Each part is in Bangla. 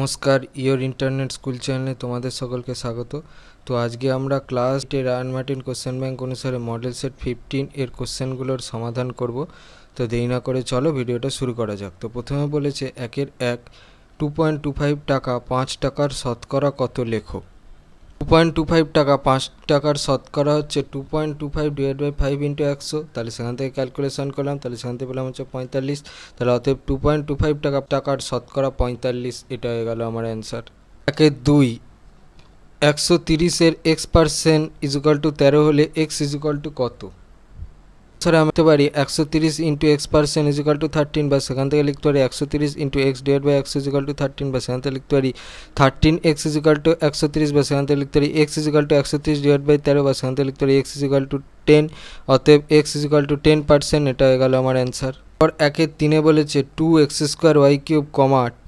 নমস্কার, ইয়োর ইন্টারনেট স্কুল চ্যানেলে তোমাদের সকলকে স্বাগত। তো আজকে আমরা class 8 Ray and Martin question bank অনুসারে মডেল সেট 15 এর কোশ্চেনগুলোর সমাধান করব। তো দেরি না করে চলো ভিডিওটা শুরু করা যাক। তো প্রথমে বলেছে 1 2.25 টাকা 5 টাকার শতকরা কত লেখো। 2.25 টাকা 5 টাকার শতকরা হচ্ছে 2.25 ডিভাইড বাই 5 ইন্টু 100। তাহলে সেখান থেকে ক্যালকুলেশন করলাম, তাহলে সেখান থেকে পেলাম হচ্ছে 45। তাহলে অতএব 2.25 টাকার শতকরা 45, এটা হয়ে গেল আমার অ্যান্সার। 2 130-এর x% ইজুকাল টু 13 হলে x ইজুকাল টু কত। স্যার আমি লিখতে পারি 130 ইন্টু x% ইজুকাল টু 13, বা সেখান থেকে লিখতে পারি 130 into x divide by 100 equal to 13, বা সেখান থেকে লিখতে পারি 13x ইজুকাল টু 130, বা সেখান থেকে লিখতে পারি x equal to 130 divide by 13, বা সেখান থেকে লিখতে পারি x ইজুকাল টু 10। অতএব x ইজুকাল টু 10%, এটা হয়ে গেল আমার অ্যান্সার। আর 3 বলেছে 2x² y³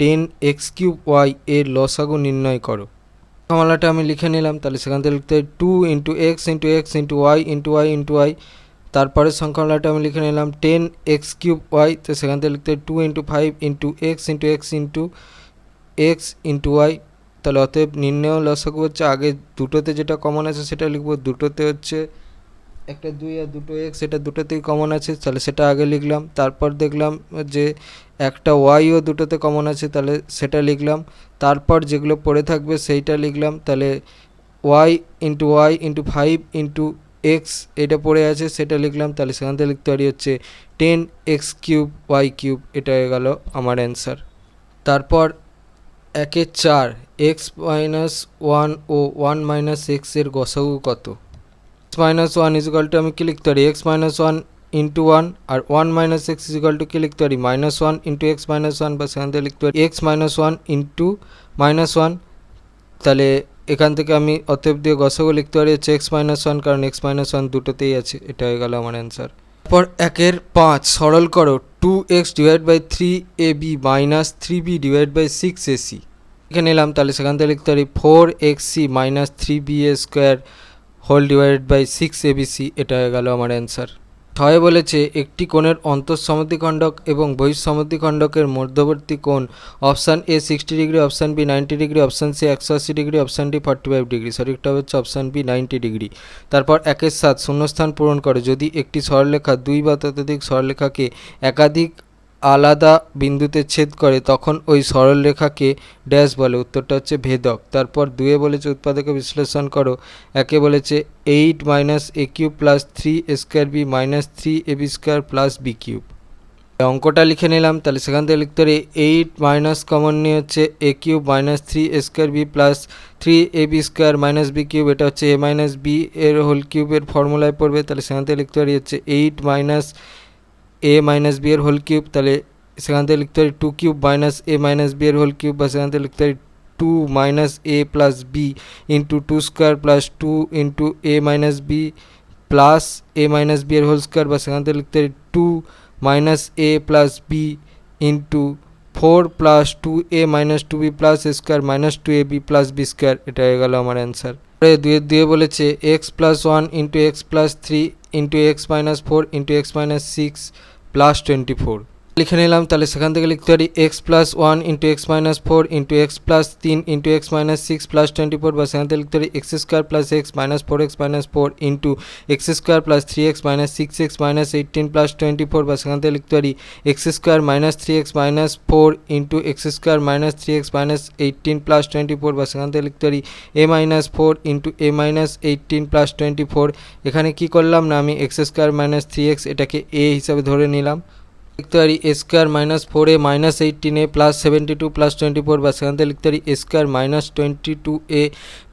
10x³ y এর লসাগু নির্ণয় করো। ফর্মুলাটা আমি লিখে নিলাম, তাহলে সেখান থেকে লিখতে পারি 2 into x into x into y into y into y। তারপরে সংখ্যাটা আমি লিখে নিলাম 10x³ y, তো সেখান থেকে লিখতে 2 into 5 into x into x into x into y। তাহলে অতএব নির্ণয় লসাগু হচ্ছে, আগে দুটোতে যেটা কমন আছে সেটা লিখবো। দুটোতে হচ্ছে একটা 2 আর দুটো x, এটা দুটোতেই কমন আছে, তাহলে সেটা আগে লিখলাম। তারপর দেখলাম যে একটা yও দুটোতে কমন আছে, তাহলে সেটা লিখলাম। তারপর যেগুলো পড়ে থাকবে সেইটা লিখলাম। তাহলে y ইন্টু 5 ইন্টু x এটা পড়ে আছে, সেটা লিখলাম। তাহলে সেখান থেকে লিখতে পারি হচ্ছে 10x³ y³, এটা হয়ে গেল আমার অ্যান্সার। তারপর 4 x-1 ও 1 - x এর গসাগু কত। x-1 ইজুকাল টু আমি কি লিখতে পারি x-1 ইন্টু 1, আর 1 - x ইজুকাল টু কি লিখতে পারি -1 ইন্টু x-1, বা সেখান থেকে লিখতে পারি x-1 ইন্টু -1। তাহলে এখান থেকে আমি অতএব দিয়ে গসাগু লিখতে পারি হচ্ছে x-1, কারণ x-1 দুটোতেই আছে, এটা হয়ে গেল আমার অ্যান্সার। তারপর 5 সরল করো 2x divide by 3ab minus 3b divide by 6ac লিখে নিলাম। তাহলে সেখান থেকে লিখতে পারি 4xc minus 3ba² whole divided by 6abc, এটা হয়ে গেল আমার অ্যান্সার। 6 বলেছে একটি কোণের অন্তঃসমদ্বিখণ্ডক এবং বহিঃসমদ্বিখণ্ডকের মধ্যবর্তী কোণ option A 60 degree, option B 90 degree, option C 180 degree, option D 45 degree. সঠিকটা হচ্ছে অপশান বি 90 ডিগ্রি। তারপর 7 শূন্যস্থান পূরণ করে যদি একটি সরলরেখা 2 বা ততোধিক সরলরেখাকে একাধিক আলাদা বিন্দুতে ছেদ করে তখন ওই সরলরেখাকে ড্যাশ বলে। উত্তরটা হচ্ছে ভেদক। তারপর 2 বলেছে উৎপাদকে বিশ্লেষণ করো। 1 বলেছে 8 - a³ plus 3a² minus 3ab² plus b³। অঙ্কটা লিখে নিলাম, তাহলে সেখান থেকে লিখতে পারি 8 মাইনাস কমন নিয়ে হচ্ছে a³ minus 3a² plus 3ab² minus b³, এটা হচ্ছে a মাইনাস বি এর হোল কিউবের ফর্মুলায় পড়বে। তাহলে সেখান থেকে লিখতে পারি হচ্ছে 8 মাইনাস a মাইনাস বি এর হোল কিউব। তাহলে সেখান থেকে লিখতে পারি 2³ মাইনাস a মাইনাস বি এর হোল কিউব, বা সেখান থেকে লিখতে পারি 2 minus a plus B into 2² plus 2 into a minus B plus a minus B এর হোল স্কোয়ার, বা সেখান থেকে লিখতে পারি 2 minus a plus B into 4 plus 2a minus 2b plus a square minus 2ab plus b², এটা হয়ে গেল আমার অ্যান্সার। 2 বলেছে x+1 into x plus 3 into x minus 4 into x minus 6 plus 24 লিখে নিলাম। তাহলে সেখান থেকে লিখতে পারি x+1 into x minus 4 into x plus 3 into x minus 6 plus 24, বা সেখান থেকে লিখতে পারি x² plus x minus 4x minus 4 into x² plus 3x minus 6x minus 18 plus 24, বা সেখান থেকে লিখতে পারি x² minus 3x minus 4 into x² minus 3x minus 18 plus 24, বা সেখান থেকে লিখতে পারি a minus 4 into a minus 18 plus 24। এখানে কি করলাম না, আমি x² মাইনাস 3x এটাকে a হিসাবে ধরে নিলাম। লিখতে পারি a² minus 4a minus 18a plus 72 plus 24, বা সেখান থেকে লিখতে পারি a² মাইনাস 22a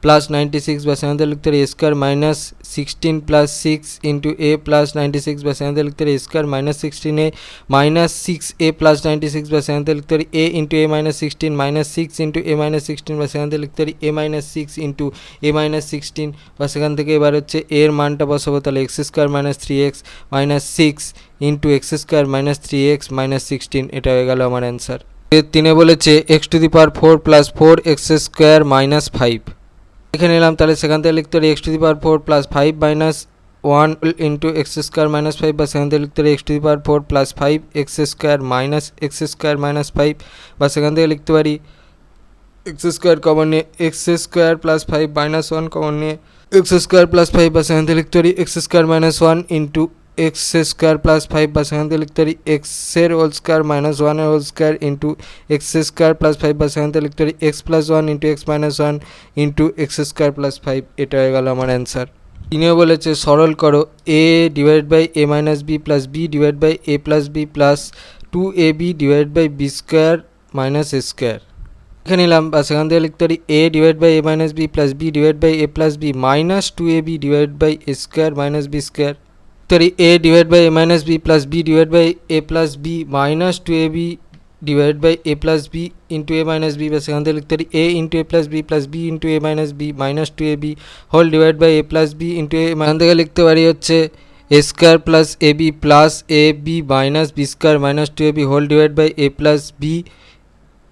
প্লাস 96, বা সেখান থেকে লিখতে পারি a² minus 16 plus 6 into a plus 96, বা সেখান থেকে লিখতে পারি a² minus 16a minus 6a plus 96, বা সেখান থেকে লিখতে পারি a into a minus 16 minus 6 into a minus 16, বা সেখান থেকে লিখতে পারি a minus 6 into a minus 16, বা সেখান থেকে এবার হচ্ছে এর মানটা বসাবো। তাহলে x² minus 3x minus 6 into x² minus 3x minus 16, এটা হয়ে গেল আমার অ্যান্সার। 3 বলেছে x⁴ প্লাস 4x² মাইনাস 5 লিখে নিলাম। তাহলে সেখান থেকে লিখতে পারি x⁴ plus 5 minus 1 into x² minus 5, বা সেখান থেকে লিখতে পারি x⁴ plus 5x² minus x² minus 5, বা সেখান থেকে লিখতে পারি এক্স স্কোয়ার কমন নিয়ে x square plus 5 minus 1 common নিয়ে এক্স স্কোয়ার প্লাস 5 বা সেখান থেকে লিখতে পারি X square minus 1 into X square plus 5 বা সেখান থেকে লিখতে পারি এক্সের হোল স্কোয়ার মাইনাস 1 এর whole square into X square plus 5 বা সেখান থেকে লিখতে পারি X plus 1 into X minus 1 into X square plus 5। এটা হয়ে গেল আমার অ্যান্সার। তিনিও বলেছে সরল করো a divide by a minus B plus b divide by a plus b plus 2ab divide by b square minus a square. লিখে নিলাম বা সেখান থেকে লিখতে পারি a divide by a minus B plus b divide by a plus b minus 2ab divide by a square minus b square. Sorry a divide by a minus B plus b divide by a plus b minus 2ab divide by a plus B into a minus b বা সেখান থেকে লিখতে পারি a into a plus b plus B into a minus b minus 2ab whole divide by a plus B into a. এখান থেকে লিখতে পারি হচ্ছে a square plus a b plus a b minus b square minus 2ab whole divide by a plus b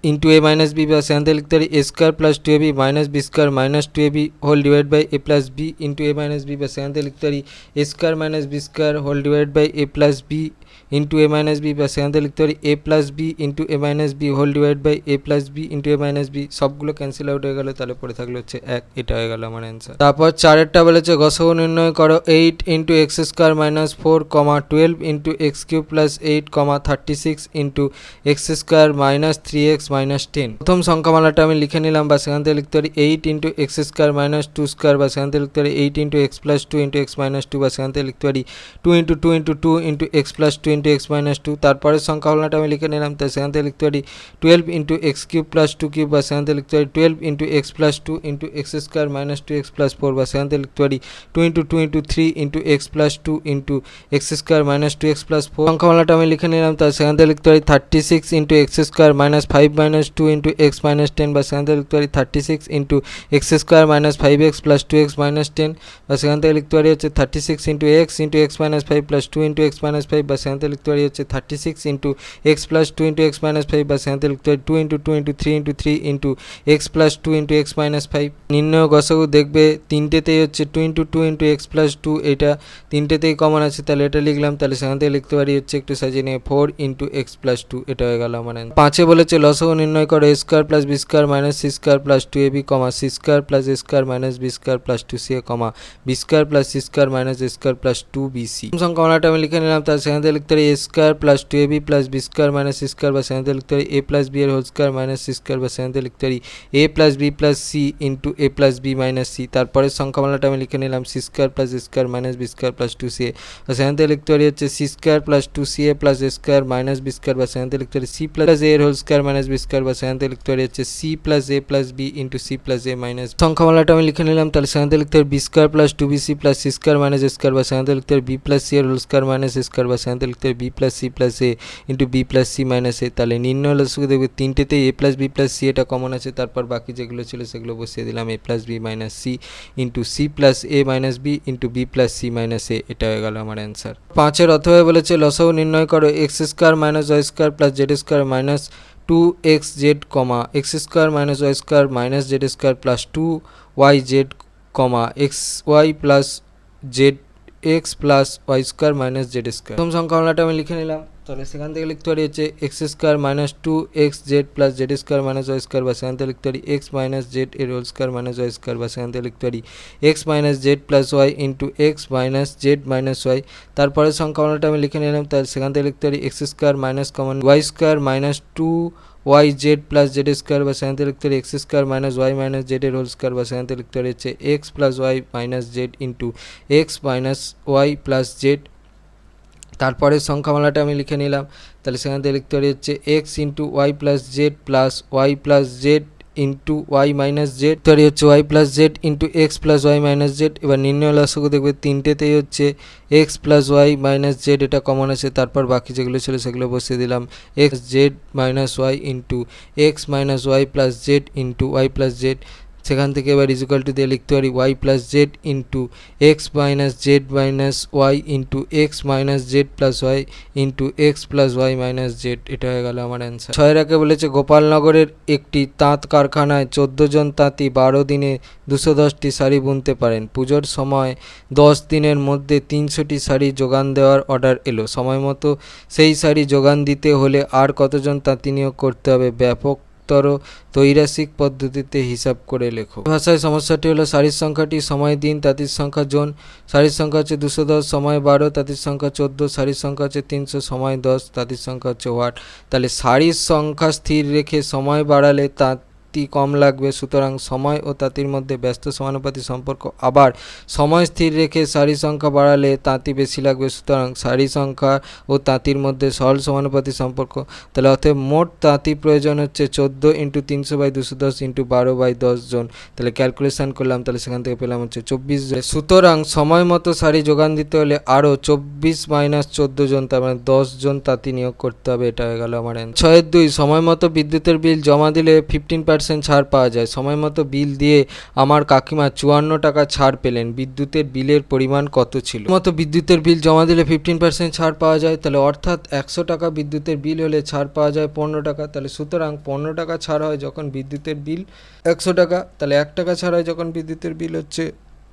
into a minus b plus seven लिखते हैं a square plus 2ab minus b square minus 2ab whole divide by a plus b into a minus b plus seven लिखते हैं a square minus b square whole divide by a plus b into a minus b plus seven लिखते हैं a plus b into a minus b whole divide by a plus b into a minus b सबगुलो कैंसिल आउट हो गेलो ताहले पड़े थाकलो হচ্ছে 1। এটা হয়ে গেল আমার অ্যানসার। তারপর চারেরটা বলেছে গসাগু নির্ণয় করো 8 into X square minus 4 12 into x cube plus 8 36 into X square minus 3x minus 10। প্রথম সংখ্যামালাটা আমি লিখে নিলাম বা সেখান থেকে লিখতে পারি 8 into X square minus 2 square বা সেখান থেকে লিখতে পারি 8 into X plus 2 into X minus 2 বা সেখান থেকে লিখতে পারি 2 into 2 into 2 into X plus 2 into X minus 2। তারপরের সংখ্যামালাটা আমি লিখে নিলাম তাই সেখান থেকে লিখতে পারি 12 into x cube plus 2 cube বা সেখান থেকে লিখতে পারি 12 into X plus 2 into X square minus 2x plus 4 বা সেখান থেকে লিখতে পারি 2 into 2 into 3 into X plus 2 into X square minus 2x plus 4। সংখ্যামালাটা আমি লিখে নিলাম তাই সেখান থেকে লিখতে পারি 36 into X square minus 5 minus 2 into X minus 10 বা সেখান থেকে লিখতে পারি 36 into X square minus 5x plus 2x minus 10 বা সেখান থেকে লিখতে পারি হচ্ছে 36 into X minus 5 plus 2 into X minus 5 বা সেখান থেকে লিখতে পারি হচ্ছে 36 into X plus 2 into X minus 5 বা সেখান থেকে লিখতে পারি 2 into 2 into 3 into 3 into X plus 2 into X minus 5। নির্ণয় গসাগু দেখবে তিনটেতেই হচ্ছে 2 ইন্টু 2 ইন্টু এক্স প্লাস 2 এটা তিনটেতেই কমন আছে তাহলে এটা লিখলাম তাহলে সেখান থেকে লিখতে পারি হচ্ছে একটু সাজিয়ে নিয়ে 4 ইন্টু এক্স প্লাস 2। এটা হয়ে গেল আমার অ্যান্সার। পাঁচে বলেছে লসাগু নির্ণয় করো a square plus b square minus c square plus 2ab comma c square plus a square minus b square plus 2ca comma b square plus c square minus a square plus 2bc। সংখ্যামালাটা আমি লিখে নিলাম তার সেখান থেকে লিখতে পারি a square plus 2ab plus b square minus c square বা সেখান থেকে লিখতে পারি এ প্লাস বি এর whole square minus c square বা সেখান থেকে লিখতে পারি a plus b plus c into a plus b minus c. তারপরের সংখ্যামালাটা আমি লিখে নিলাম c square plus a square minus b square plus 2ca বা সেখান থেকে লিখতে পারি হচ্ছে c square plus 2ca plus a square minus b square বা সেখান থেকে লিখতে পারি সি প্লাস এ এর whole square minus b square বা সেখান থেকে লিখতে পারি হচ্ছে c plus a plus B into c plus a minus. সংখ্যামালাটা আমি লিখে নিলাম তাহলে সেখান থেকে লিখতে পারি b square plus 2bc plus c square minus a square বা সেখান থেকে লিখতে পারি বি প্লাস সি এর whole square minus a square বা সেখান থেকে লিখতে পারি b plus c plus a into b plus c minus a. তাহলে নির্ণয় লসাগু দেখবে তিনটেতে a plus b plus c এটা কমন আছে তারপর বাকি যেগুলো ছিল সেগুলো বসিয়ে দিলাম a plus b minus c into c plus a minus b into b plus c minus a. এটা হয়ে গেল আমার অ্যান্সার। পাঁচের অথবা বলেছে লসাগু নির্ণয় করো x square minus Y square plus Z square minus 2xz comma x square minus Y square minus z square plus 2yz comma x y plus z x plus y square minus z square. প্রথম সংখ্যামালাটা আমি লিখে নিলাম তাহলে সেখান থেকে লিখতে পারি হচ্ছে X square minus 2xz plus Z square minus Y square বা সেখান থেকে লিখতে পারি এক্স মাইনাস জেড এর whole square minus Y square বা সেখান থেকে লিখতে পারি X minus Z plus Y into X minus Z minus Y. তারপরে সংখ্যামালাটা আমি লিখে নিলাম তাহলে সেখান থেকে লিখতে পারি X square minus common Y square minus 2yz plus Z square বা সেখান থেকে লিখতে পারি X square minus Y minus Z এর হোল স্কোয়ার বা সেখান থেকে লিখতে পারি হচ্ছে X plus Y minus Z into X minus Y plus Z. তারপরের সংখ্যামালাটা আমি লিখে নিলাম তাহলে সেখান থেকে লিখতে পারি হচ্ছে X into Y plus Z plus Y plus Z into Y minus Z তৈরি হচ্ছে Y plus Z into X plus Y minus Z. এবার নির্ণয় লসাগু দেখবে তিনটেতেই হচ্ছে X plus Y minus Z এটা কমন আছে তারপর বাকি যেগুলো ছিল সেগুলো বসিয়ে দিলাম X Z minus Y into X minus Y plus Z into Y plus Z. সেখান থেকে এবার ইকুয়াল টু দিয়ে লিখতে পারি Y plus Z into X minus Z minus Y into X minus Z plus Y into X plus Y minus Z. এটা হয়ে গেল আমার অ্যান্সার। ছয়ের আগে বলেছে গোপালনগরের একটি তাঁত কারখানায় 14 জন তাঁতি 12 দিনে 210টি শাড়ি বুনতে পারেন। পুজোর সময় 10 দিনের মধ্যে 300টি শাড়ি যোগান দেওয়ার অর্ডার এলো। সময় মতো সেই শাড়ি যোগান দিতে হলে আর কতজন তাঁতি নিয়োগ করতে হবে? ব্যাপক বৃহত্তর ত্রৈরাসিক পদ্ধতিতে হিসাব করে লেখো। ভাষায় সমস্যাটি হলো সারির সংখ্যাটি সময় দিন, তাঁতির সংখ্যা জন। সারির সংখ্যা হচ্ছে 210, সময় 12, তাঁতির সংখ্যা 14, সারির সংখ্যা হচ্ছে 300, সময় 10, তাঁতির সংখ্যা হচ্ছে ওয়াট। তাহলে সারির সংখ্যা স্থির রেখে সময় বাড়ালে তাঁতি কম লাগবে, সুতরাং সময় ও তাঁতির মধ্যে ব্যস্ত সমানুপাতিক সম্পর্ক। আবার সময় স্থির রেখে সারি সংখ্যা বাড়ালে তাঁতি বেশি লাগবে, সুতরাং সারি সংখ্যা ও তাঁতির মধ্যে সরল সমানুপাতিক সম্পর্ক। তাহলে অতএব মোট তাঁতি প্রয়োজন হচ্ছে 14 × 300/210 × 12/10 জন। তাহলে ক্যালকুলেশন করলাম, তাহলে সেখান থেকে পেলাম হচ্ছে 24 জন। সুতরাং সময় মতো সারি যোগান দিতে হলে আরও 24 - 14 জন, তার মানে 10 জন তাঁতি নিয়োগ করতে হবে। এটা হয়ে গেল আমার অ্যান্সার। 6-2, সময় মতো বিদ্যুতের বিল জমা দিলে 15% ছাড় পাওয়া যায়। সময় মতো বিল দিয়ে আমার কাকিমা 54 টাকা ছাড় পেলেন, বিদ্যুতের বিলের পরিমাণ কত ছিল? মতো বিদ্যুতের বিল জমা দিলে 15% ছাড় পাওয়া যায়, তাহলে অর্থাৎ 100 টাকা বিদ্যুতের বিল হলে ছাড় পাওয়া যায় 15 টাকা। তাহলে সুতরাং 15 টাকা ছাড় হয় যখন বিদ্যুতের বিল 100 টাকা, তাহলে 1 টাকা ছাড় হয় যখন বিদ্যুতের বিল হচ্ছে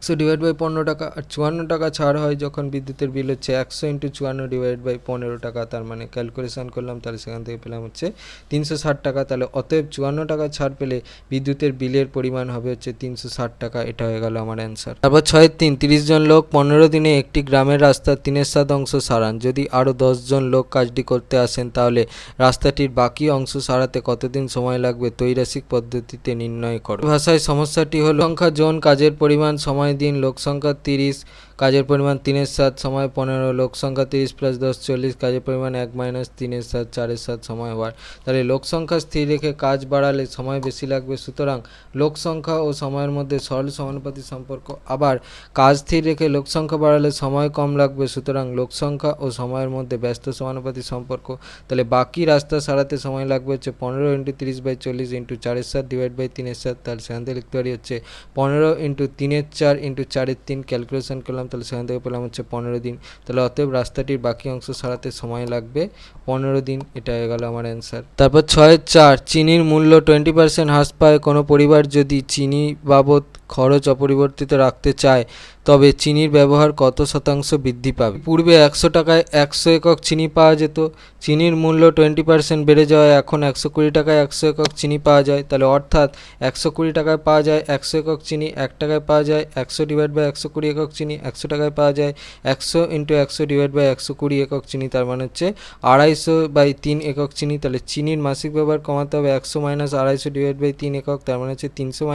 100/15 টাকা। আর 54 টাকা ছাড় হয় যখন বিদ্যুতের বিল হচ্ছে 100 × 54/15 টাকা। তার মানে ক্যালকুলেশন করলাম, তাহলে সেখান থেকে পেলাম হচ্ছে 360 টাকা। তাহলে অতএব 54 টাকা ছাড় পেলে বিদ্যুতের বিলের পরিমাণ হবে হচ্ছে 360 টাকা। এটা হয়ে গেল আমার অ্যান্সার। তারপর 6-3, 30 জন লোক 15 দিনে একটি গ্রামের রাস্তার 3/7 অংশ সারান। যদি আরও 10 জন লোক কাজটি করতে আসেন তাহলে রাস্তাটির বাকি অংশ সারাতে কতদিন সময় লাগবে? ত্রৈরাসিক পদ্ধতিতে নির্ণয় করো। ভাষায় সমস্যাটি হলো সংখ্যা জন, কাজের পরিমাণ, সময় দিন, লোক সংখ্যা 30, কাজের পরিমাণ 3/7, সময় 15, লোক সংখ্যা 30 + 10 40, কাজের পরিমাণ 1 - 3/7 4/7, সময় ওয়াট। তাহলে লোক সংখ্যা স্থির রেখে কাজ বাড়ালে সময় বেশি লাগবে, সুতরাং লোক সংখ্যা ও সময়ের মধ্যে সরল সমানুপাতিক সম্পর্ক। আবার কাজ স্থির রেখে লোক সংখ্যা বাড়ালে সময় কম লাগবে, সুতরাং লোক সংখ্যা ও সময়ের মধ্যে ব্যস্ত সমানুপাতিক সম্পর্ক। তাহলে বাকি রাস্তা সারাতে সময় লাগবে হচ্ছে 15 × 30/40 × 4/7 / 3/7। তাহলে সেখান থেকে লিখতে পারি হচ্ছে 15 × 3/4 × 4/3। ক্যালকুলেশন করলাম, তাহলে সেখান থেকে পেলাম হচ্ছে 15 দিন। তাহলে অতএব রাস্তাটির বাকি অংশ সারাতে সময় লাগবে 15 দিন। এটা হয়ে গেল আমার অ্যান্সার। তারপর 6-4, চিনির মূল্য 20% হ্রাস পায়। কোনো পরিবার যদি চিনি বাবদ খরচ অপরিবর্তিত রাখতে চায় তবে চিনির ব্যবহার কত শতাংশ বৃদ্ধি পাবে? পূর্বে 100 টাকায় 100 একক চিনি পাওয়া যেত, চিনির মূল্য 20% বেড়ে যাওয়ায় এখন 120 টাকায় 100 একক চিনি পাওয়া যায়। তাহলে অর্থাৎ 120 টাকায় পাওয়া যায় 100 একক চিনি, 1 টাকায় পাওয়া যায় 100/120 একক চিনি, 100 টাকায় পাওয়া যায় 100 × 100/120 একক চিনি, তার মানে হচ্ছে 250/3 একক চিনি। তাহলে চিনির মাসিক ব্যবহার কমাতে হবে 100 - 250/3 একক, তার মানে হচ্ছে 300 -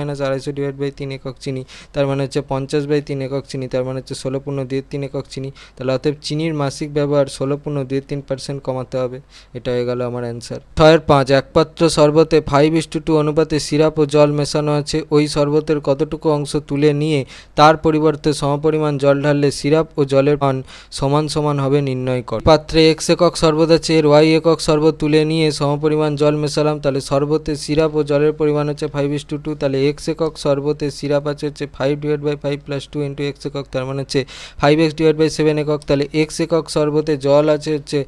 250/3 একক চিনি, তার মানে হচ্ছে 50/3 একক চিনি, তার মানে হচ্ছে 16.23 একক চিনি। তাহলে অতএব চিনির মাসিক ব্যবহার 16.23% কমাতে হবে। এটা হয়ে গেল আমার অ্যান্সার। 6-5, এক পাত্র শরবতে 5:2 অনুপাতে সিরাপ ও জল মেশানো আছে। ওই শরবতের কতটুকু অংশ তুলে নিয়ে তার পরিবর্তে সমপরিমাণ জল ঢাললে সিরাপ ও জলের মান সমান সমান হবে, নির্ণয় কর। পাত্রে x একক শরবত আছে, এর y একক শরবত তুলে নিয়ে সমপরিমাণ জল মেশালাম। তাহলে শরবতে সিরাপ ও জলের পরিমাণ হচ্ছে 5:2। তাহলে x একক শরবতে সিরাপ আছে হচ্ছে 5/5 + 2 × x একক, তার মানে হচ্ছে 5x/7 একক। তাহলে x একক শরবতে জল আছে হচ্ছে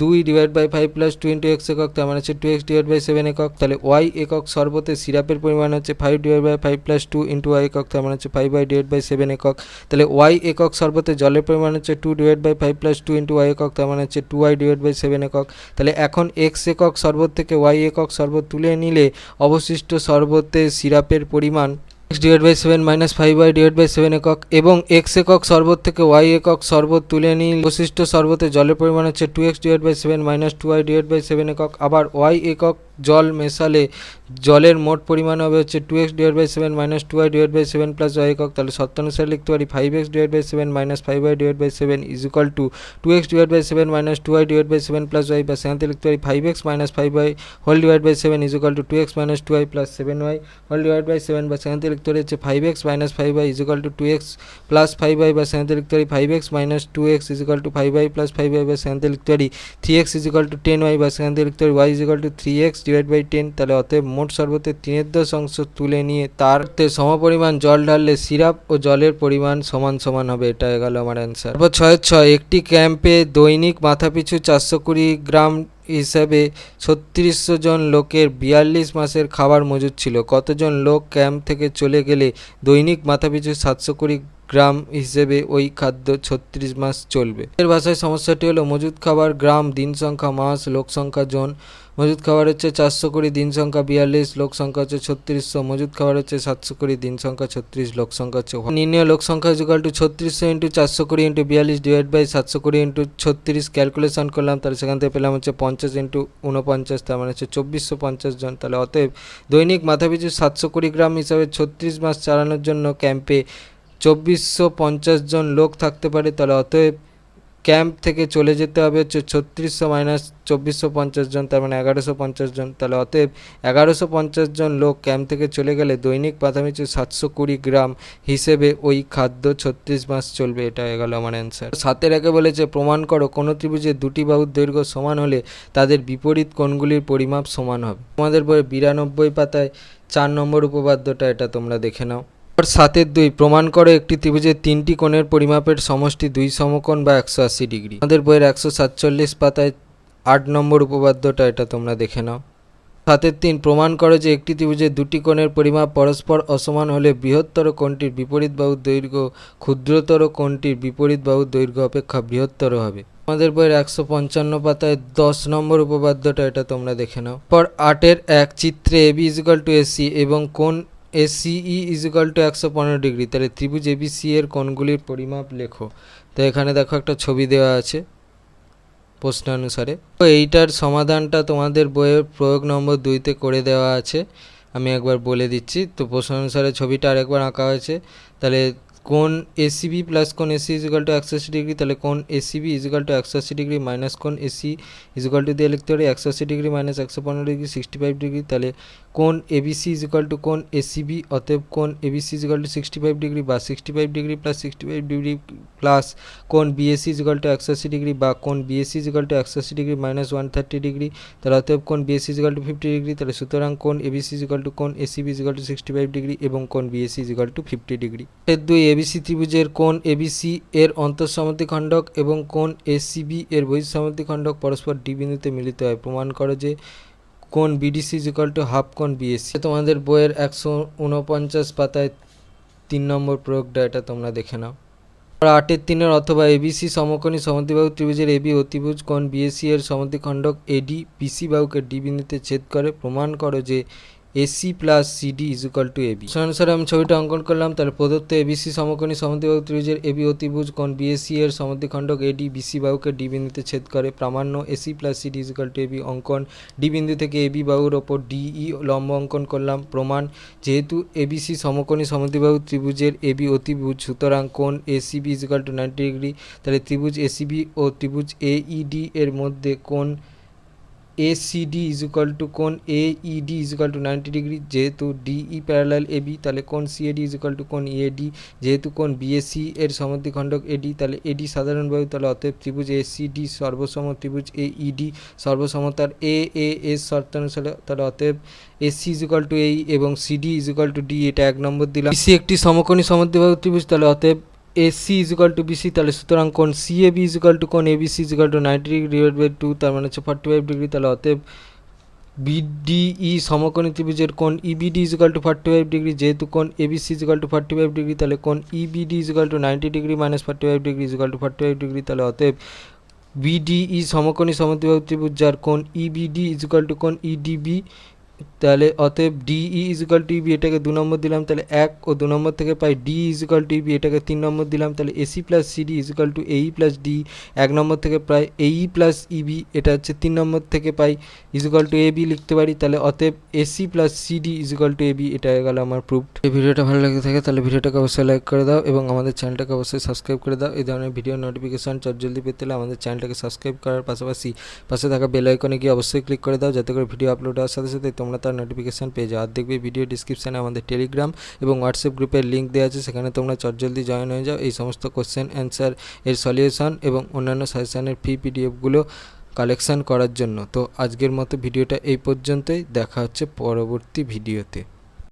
2/5 + 2 × x একক, তার মানে হচ্ছে 2x/7 একক। তাহলে y একক শরবতে সিরাপের পরিমাণ হচ্ছে 5/5 + 2 × y একক, তার মানে হচ্ছে 5/7 একক। তাহলে y একক শরবতে জলের পরিমাণ হচ্ছে 2/5 + 2 × y একক, তার মানে হচ্ছে 2y/7 একক। তাহলে এখন x একক শরবত থেকে y একক শরবত তুলে নিলে অবশিষ্ট শরবতে সিরাপের পরিমাণ x/7 - 5y/7 একক, এবং x একক শরবত থেকে y একক শরবত তুলে নিলে অবশিষ্ট শরবতে জলের পরিমাণ হচ্ছে 2x/7 - 2y/7 একক। আবার y একক জল মেশালে জলের মোট পরিমাণ হবে হচ্ছে 2x/7 - 2y/7 + y একক। তাহলে শর্ত অনুসারে লিখতে পারি 5x/7 - 5y/7 = 2x/7 - 2y/7 + y, বা সেখান থেকে লিখতে পারি 5x - 5y/7 = 2x - 2y + 7y/7, বা সেখান থেকে লিখতে পারি হচ্ছে 5x - 5y = 2x + 5y, বা সেখান থেকে লিখতে পারি 5x - 2x = 5y + 5y, বা সেখান থেকে লিখতে পারি 3x = 10y, বা সেখান থেকে লিখতে পারি y = 3x/10। তাহলে অতএব মোট শরবতের 3/10 অংশ তুলে নিয়ে তারতে সমপরিমাণ জল ঢাললে সিরাপ ও জলের পরিমাণ সমান সমান হবে। এটা হয়ে গেল আমার অ্যান্সার। তারপর 6-6, একটি ক্যাম্পে দৈনিক মাথাপিছু 420 গ্রাম হিসাবে 3600 জন লোকের 42 মাসের খাবার মজুদ ছিল। কতজন লোক ক্যাম্প থেকে চলে গেলে দৈনিক মাথাপিছু 720 গ্রাম হিসেবে ওই খাদ্য 36 মাস চলবে। এর ভাষায় সমস্যাটি হলো মজুদ খাবার গ্রাম, দিন সংখ্যা মাস, লোক সংখ্যা জন। মজুদ খাবার হচ্ছে 420, দিন সংখ্যা 42, লোক সংখ্যা হচ্ছে 3600। মজুদ খাবার হচ্ছে 720, দিন সংখ্যা 36, লোক সংখ্যা হচ্ছে। নির্ণয় লোক সংখ্যা equal to 3600 into 420 into 42 divide by 720 into 36। Calculation করলাম, তাহলে সেখান থেকে পেলাম হচ্ছে 50 ইন্টু 49, তার মানে হচ্ছে 2450 জন। তাহলে অতএব দৈনিক মাথাপিছু 720 গ্রাম হিসাবে 36 মাস চালানোর জন্য ক্যাম্পে 2450 জন লোক থাকতে পারে। তাহলে অতএব ক্যাম্প থেকে চলে যেতে হবে হচ্ছে 3600 মাইনাস 2450 জন, তার মানে 1150 জন। তাহলে অতএব 1150 জন লোক ক্যাম্প থেকে চলে গেলে দৈনিক মাথাপিছু 720 গ্রাম হিসেবে ওই খাদ্য 36 মাস চলবে। এটা হয়ে গেল আমার অ্যান্সার। 7-এর একে বলেছে প্রমাণ করো কোনো ত্রিভুজের দুটি বাহুর দৈর্ঘ্য সমান হলে তাদের বিপরীত কোণগুলির পরিমাপ সমান হবে। তোমাদের বইয়ে 92 পাতায় 4 নম্বর উপপাদ্যটা, এটা তোমরা দেখে নাও। 7-2 প্রমাণ করো একটি ত্রিভুজের তিনটি কোণের পরিমাপের সমষ্টি 2 সমকোণ বা 180 ডিগ্রি। আমাদের বইয়ের 147 পাতায় 8 নম্বর উপপাদ্যটা, এটা তোমরা দেখে নাও। 7-3 প্রমাণ করো যে একটি ত্রিভুজের দুটি কোণের পরিমাপ পরস্পর অসমান হলে বৃহত্তর কোণটির বিপরীত বাহুর দৈর্ঘ্য ক্ষুদ্রতর কোণটির বিপরীত বাহুর দৈর্ঘ্য অপেক্ষা বৃহত্তর হবে। আমাদের বইয়ের 155 পাতায় 10 নম্বর উপপাদ্যটা, এটা তোমরা দেখে নাও। পর 8-1 চিত্রে এবি ইকুয়াল টু এসি এবং কোণ ACE ইকুয়াল টু 115 ডিগ্রি, তাহলে ত্রিভুজ ABC এর কোণগুলির পরিমাপ লেখো। তো এখানে দেখো একটা ছবি দেওয়া আছে প্রশ্নানুসারে। তো এইটার সমাধানটা তোমাদের বইয়ের প্রয়োগ নম্বর 2-তে করে দেওয়া আছে, আমি একবার বলে দিচ্ছি। তো প্রশ্নানুসারে ছবিটা আরেকবার আঁকা হয়েছে। তাহলে কোণ ACB প্লাস কোণ AC ইকুয়াল টু 180 ডিগ্রি, তাহলে কোণ ACB equal to 180 degree minus কোণ AC ইকুয়াল টু দিয়ে লিখতে পারি 180 ডিগ্রি মাইনাস 115 ডিগ্রি 65 ডিগ্রি। তাহলে কোণ ABC ইকুয়াল টু কোণ ACB, অতএব কোণ ABC ইকুয়াল টু 65 ডিগ্রি বা 65 ডিগ্রি প্লাস 65 ডিগ্রি প্লাস কোণ BAC ইকুয়াল টু 180 ডিগ্রি বা কোণ BAC equal to 180 degree minus 130 degree. তাহলে অতএব কোণ BAC ইকুয়াল টু 50 ডিগ্রি। তাহলে সুতরাং কোণ ABC ইকুয়াল টু কোণ ACB ইকুয়াল টু 65 ডিগ্রি এবং কোণ BAC equal to 50 degree. 2 ABC ত্রিভুজের কোণ ABC এর অন্তঃসমদ্বিখণ্ডক এবং কোণ ACB এর বহিঃসমদ্বিখণ্ডক পরস্পর ডি বিন্দুতে মিলিত হয়। প্রমাণ করো যে কোণ BDC ইকুয়াল টু হাফ কোণ BAC। তোমাদের বইয়ের 149 পাতায় 3 নম্বর প্রয়োগটা, এটা তোমরা দেখে নাও। 8-3 অথবা ABC সমকোণী সমদ্বিবাহু ত্রিভুজের AB অতিভুজ কোণ BAC এর সমদ্বিখণ্ডক AD BC বাহুকে ডি বিন্দুতে ছেদ করে। প্রমাণ করো যে AC plus CD equal to AB। অনুসারে আমি ছবিটা অঙ্কন করলাম। তাহলে প্রদত্ত ABC সমকোণী সমদ্বিবাহু ত্রিভুজের AB অতিভুজ কোণ BAC এর সমদ্বিখণ্ডক AD BC বাহুকে ডি বিন্দুতে ছেদ করে। প্রামাণ্য AC plus CD equal to AB। অঙ্কন ডি বিন্দু থেকে AB বাহুর ওপর DE লম্ব অঙ্কন করলাম। প্রমাণ যেহেতু ABC সমকোণী সমদ্বিবাহু ত্রিভুজের AB অতিভুজ, সুতরাং কোণ ACB ইকুয়াল টু 90 ডিগ্রি। তাহলে ত্রিভুজ ACB ও ত্রিভুজ AED এর মধ্যে কোণ ACD ইকুয়াল টু কোণ AED ইকুয়াল টু 90 ডিগ্রি। যেহেতু DE প্যারালাল AB, তাহলে কোণ CAD ইকুয়াল টু কোণ EAD। যেহেতু কোণ BAC এর সমদ্বিখণ্ডক AD, তাহলে AD সাধারণ বাহু। তাহলে অতএব ত্রিভুজ ACD সর্বসম, ত্রিভুজ AED সর্বসম। তার AAS শর্ত অনুসারে, তাহলে অতএব AC ইকুয়াল টু AE এবং CD ইকুয়াল টু D, এটা 1 নম্বর দিলাম। BC একটি সমকোণী সমদ্বিবাহু ত্রিভুজ, তাহলে অতএব AC ইকুয়াল টু BC। তাহলে সুতরাং কোণ CAB ইকুয়াল টু কোণ ABC equal to 90 degree divide by 2, তার মানে হচ্ছে 45 ডিগ্রি। তাহলে অতএব BDE সমকোণী ত্রিভুজের কোণ EBD ইকুয়াল টু 45 ডিগ্রি। যেহেতু কোণ ABC ইকুয়াল টু 45 ডিগ্রি, তাহলে কোণ EBD equal to 90 degree minus 45 degree equal to 45 degree. তাহলে অতএব BDE সমকোণী সমদ্বিবাহু ত্রিভুজ যার কোণ EBD ইকুয়াল টু কোণ EDB, তাহলে অতএব DE ইকুয়াল টু EB, এটাকে 2 নম্বর দিলাম। তাহলে 1 ও 2 নম্বর থেকে পাই DE ইকুয়াল টু EB, এটাকে 3 নম্বর দিলাম। তাহলে AC plus CD equal to AE plus DE 1 নম্বর থেকে প্রায় AE প্লাস EB, এটা হচ্ছে 3 নম্বর থেকে পাই ইকুয়াল টু AB লিখতে পারি। তাহলে অতএব AC plus CD equal to AB, এটা হয়ে গেল আমার প্রুফড। এই ভিডিওটা ভালো লাগে থাকে তাহলে ভিডিওটাকে অবশ্যই লাইক করে দাও এবং আমাদের চ্যানেলটাকে অবশ্যই সাবস্ক্রাইব করে দাও। এই ধরনের ভিডিও নোটিফিকেশন জলদি পেতে হলে আমাদের চ্যানেলটাকে সাবস্ক্রাইব করার পাশাপাশি পাশে থাকা বেল আইকনে গিয়ে অবশ্যই ক্লিক করে দাও, যাতে করে ভিডিও আপলোড হওয়ার সাথে সাথে তোমরা তার নোটিফিকেশান পেয়ে যাও। আর দেখবে ভিডিও ডিসক্রিপশানে আমাদের টেলিগ্রাম এবং হোয়াটসঅ্যাপ গ্রুপের লিঙ্ক দেওয়া আছে, সেখানে তোমরা জলদি জয়েন হয়ে যাও। এই সমস্ত কোশ্চেন অ্যান্সার এর সলিউশন এবং অন্যান্য সাজেশানের ফ্রি পিডিএফগুলো কালেকশান করার জন্য। তো আজকের মতো ভিডিওটা এই পর্যন্তই, দেখা হচ্ছে পরবর্তী ভিডিওতে।